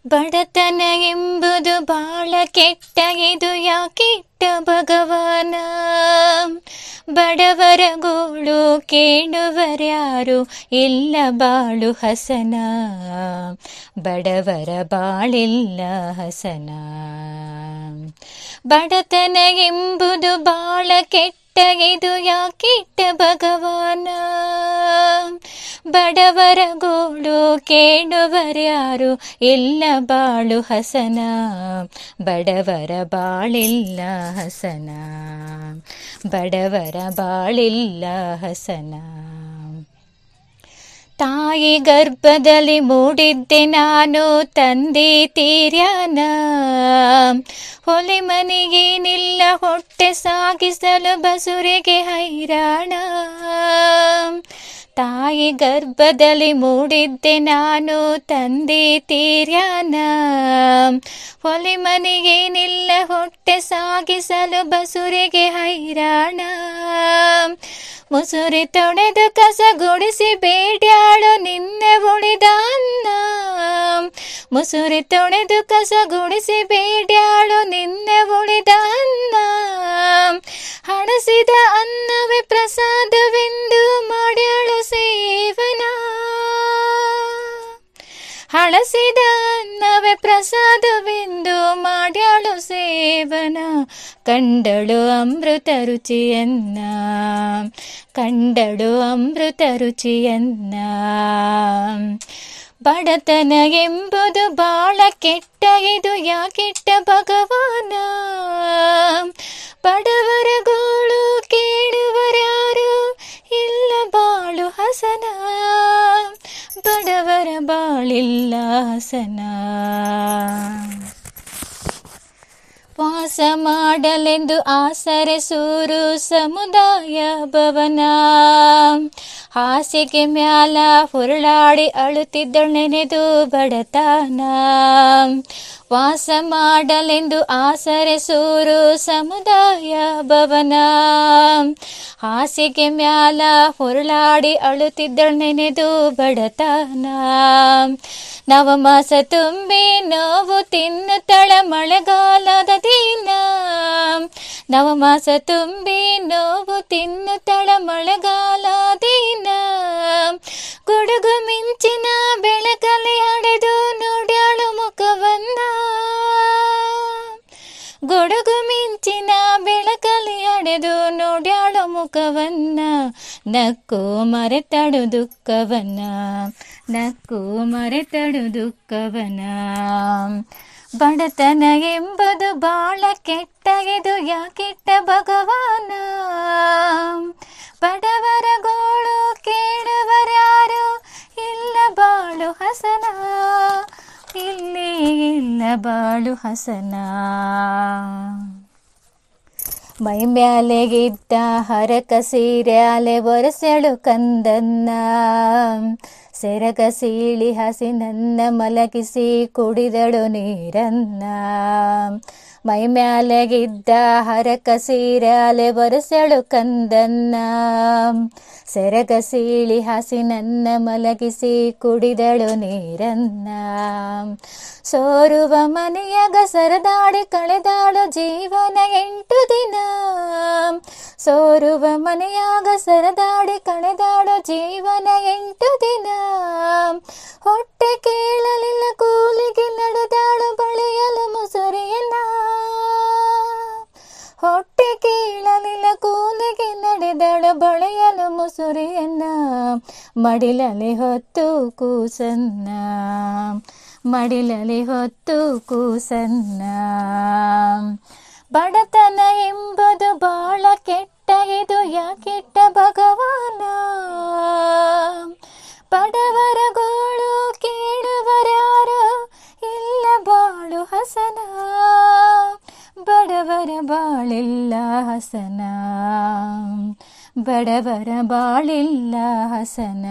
ಬಡತನ ಎಂಬುದು ಬಾಳ ಕೆಟ್ಟ, ಇದು ಯಾಕಿಟ್ಟ ಭಗವಾನ? ಬಡವರ ಗೋಳು ಕೇಳುವರ್ಯಾರು ಇಲ್ಲ ಬಾಳು ಹಸನ, ಬಡವರ ಬಾಳಿಲ್ಲ ಹಸನ. ಬಡತನ ಎಂಬುದು ಬಾಳ ಕೆಟ್ಟ, ಇದು ಯಾಕಿಟ್ಟ ಭಗವಾನ? ಬಡವರ ಗೋಳು ಕೇಳುವರ್ಯಾರು ಇಲ್ಲ ಬಾಳು ಹಸನ, ಬಡವರ ಬಾಳಿಲ್ಲ ಹಸನ, ಬಡವರ ಬಾಳಿಲ್ಲ ಹಸನ. ತಾಯಿ ಗರ್ಭದಲ್ಲಿ ಮೂಡಿದ್ದೆ ನಾನು, ತಂದೆ ತೀರ್ಯಾನ. ಹೊಲೆ ಮನೆಗೇನಿಲ್ಲ, ಹೊಟ್ಟೆ ಸಾಗಿಸಲು ಬಸುರಿಗೆ ಹೈರಾಣ. ತಾಯಿ ಗರ್ಭದಲ್ಲಿ ಮೂಡಿದ್ದೆ ನಾನು, ತಂದೆ ತೀರ್ಯಾನ. ಹೊಲೆ ಮನೆಗೇನಿಲ್ಲ, ಹೊಟ್ಟೆ ಸಾಗಿಸಲು ಬಸುರಿಗೆ ಹೈರಾಣ. ಮುಸುರಿ ತೊಳೆದು ಕಸ ಗುಡಿಸಿ ಬೇಡ್ಯಾಳು ನಿನ್ನೆ ಉಳಿದ ಅನ್ನ. ಮುಸುರಿ ತೊಳೆದು ಕಸ ಗುಡಿಸಿ ಬೇಡ್ಯಾಳು ನಿನ್ನೆ ಉಳಿದ ಅನ್ನ. ಹಣಸಿದ ಅನ್ನವೇ ಪ್ರಸಾದವೆಂದು ಮಾಡ್ಯಾಳು ಸೇವನ. ಹಳಸಿದ ಅನ್ನವೇ ಪ್ರಸಾದವೆಂದು ಮಾಡ್ಯಾಳು ಸೇವನ. ಕಂಡಳು ಅಮೃತ ರುಚಿಯನ್ನ, ಕಂಡಳು ಅಮೃತ ರುಚಿಯನ್ನ. ಬಡತನ ಎಂಬುದು ಬಾಳ ಕೆಟ್ಟ, ಇದು ಯಾಕಿಟ್ಟ ಭಗವಾನ? ಬಡವರ ಗೋಳು ಕೇಳುವರ್ಯಾರು ಇಲ್ಲ ಬಾಳು ಹಸನ, ಬಡವರ ಬಾಳಿಲ್ಲ ಹಸನ. ವಾಸ ಮಾಡಲೆಂದು ಆಸರೆ ಸೂರು ಸಮುದಾಯ ಭವನ. ಹಾಸಿಗೆ ಮ್ಯಾಲ ಹುರುಳಾಡಿ ಅಳುತ್ತಿದ್ದಳು ನೆನೆದು ಬಡತನ. ವಾಸ ಮಾಡಲೆಂದು ಆಸರೆ ಸೂರು ಸಮುದಾಯ ಭವನ. ಹಾಸಿಗೆ ಮ್ಯಾಲ ಹುರುಳಾಡಿ ಅಳುತ್ತಿದ್ದಳು ನೆನೆದು ಬಡತನ. ನವಮಾಸ ತುಂಬಿ ನೋವು ತಿನ್ನುತ್ತಳ ಮಳೆಗಾಲದ ದಿನ. ನವಮಾಸ ತುಂಬಿ ನೋವು ತಿನ್ನುತ್ತಳ ಮಳೆಗಾಲ ದಿನ. ಗುಡುಗು ಮಿಂಚಿನ ಬೆಳಕಲ್ಲಿ ಹಡೆದು ನೋಡ್ಯಾಳು ಮುಖವನ್ನ. ಗುಡುಗು ಮಿಂಚಿನ ಬೆಳಕಲ್ಲಿ ಹಡೆದು ನೋಡ್ಯಾಳು ಮುಖವನ್ನ. ನಕ್ಕು ಮರೆತಳು ದುಃಖವನ್ನ, ನಕ್ಕು ಮರೆತಳು ದುಃಖವನ. ಬಡತನ ಎಂಬುದು ಬಾಳ ಕೆಟ್ಟ, ಇದು ಯಾಕಿಟ್ಟ ಭಗವಾನ? ಬಡವರ ಗೋಳು ಕೇಳುವರ್ಯಾರು ಇಲ್ಲ ಬಾಳು ಹಸನ, ಇಲ್ಲಿ ಇಲ್ಲ ಬಾಳು ಹಸನ. ಮೈ ಮ್ಯಾಲೆಗಿದ್ದ ಹರಕ ಸೀರ್ಯಾಲೆ ಒರೆಸೆಳು ಕಂದನ್ನ. ಸೆರಗ ಸೀಳಿ ಹಸಿನನ್ನ ಮಲಗಿಸಿ ಕುಡಿದಳು ನೀರನ್ನ. ಮೈ ಮ್ಯಾಲೆಗಿದ್ದ ಹರಕ ಸೀರ್ಯಾಲೆ ಒರೆಸೆಳು ಕಂದನ್ನ. ಸೆರಗ ಸೀಳಿ ಹಸಿನನ್ನ ಮಲಗಿಸಿ ಕುಡಿದಳು ನೀರನ್ನ. ಸೋರುವ ಮನೆಯಾಗ ಸರದಾಡಿ ಕಳೆದಾಳು ಜೀವನ 8 ದಿನ. ಸೋರುವ ಮನೆಯಾಗ ಸರದಾಡಿ ಕಳೆದಾಳು ಜೀವನ 8 ದಿನ. ಹೊಟ್ಟೆ ಕೇಳಲಿಲ್ಲ ಕೂಲಿಗೆ ನಡೆದಾಳು ಬಳಿಯಲು ಮುಸುರಿಯನ್ನ. ಹೊಟ್ಟೆ ಕೇಳಲಿಲ್ಲ ಕೂಲಿಗೆ ನಡೆದಳು ಬಳೆಯಲು ಮುಸುರಿಯನ್ನ. ಮಡಿಲಲ್ಲಿ ಹೊತ್ತು ಕೂಸನ್ನ, ಮಡಿಲಲ್ಲಿ ಹೊತ್ತು ಕೂಸನ್ನ. ಬಡತನ ಎಂಬುದು ಬಾಳ ಕೆಟ್ಟ, ಇದು ಯಾಕಿಟ್ಟ ಭಗವಾನ? ಬಡವರ ಗೋಳು ಕೇಳುವರ್ಯಾರು ಇಲ್ಲ ಬಾಳು ಹಸನ, ಬಡವರ ಬಾಳಿಲ್ಲ ಹಸನ, ಬಡವರ ಬಾಳಿಲ್ಲ ಹಸನ.